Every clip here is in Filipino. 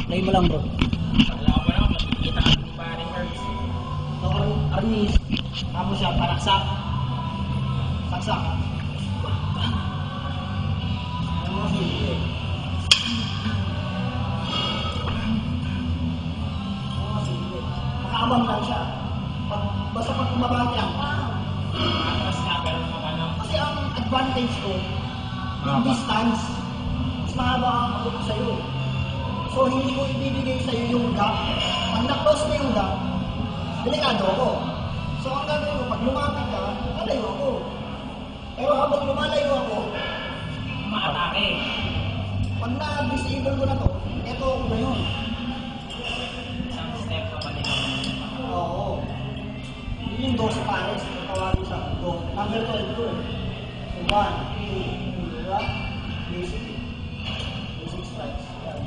Play mo lang bro. Wala ko lang, magkikita ka ng paring herbs. Ito Arnis. Amo siya, paraksak. Saksak. Ano mo sige eh. Nakaabang lang siya. Basta pag kumabang niya, Atras ka, pero naman lang. kasi ang advantage ko, yung distance, mas mahaba ang abot sa'yo. So, hindi ko ibibigay sa'yo yung gap. Pag na-close na yung gap, delikado ako. So, ang gagawin ko, pag lumapit ka, lalayo ako. Pero habang lumalayo ako, Maatake. pag na-disable ko na to, eto ako na yun. Isang step pa pa din. Oo. Yun yung 12 pares. Tawagin sa do. Number 12 ko eh. So, 1, 2, diba? Basic. Basic strikes. Yan.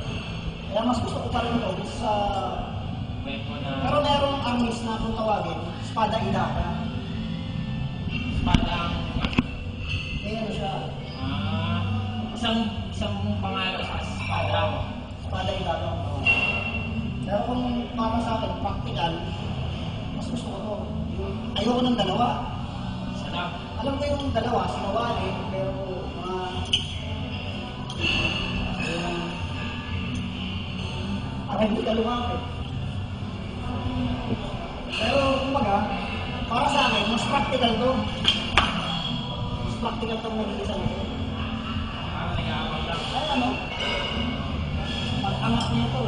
Kaya mas gusto ko pa rin ito sa... Weapon na... Pero merong armis na kung tawagin, espada ilaka. Padang... May ano siya, isang pangalan sa espada. espada ilaka ang tawagin. Pero kung para sa akin, practical, mas gusto ko ito. Ayoko ng dalawa. Sarap. Alam ko yung dalawa, sinawali, pero mga... parang hindi ka lumapit. Pero, kumbaga, para sa akin, mas practical to. Mas practical itong nag-iisa nito. Parang nag-aabang lang. Ay, ano? Pag-angat niya ito,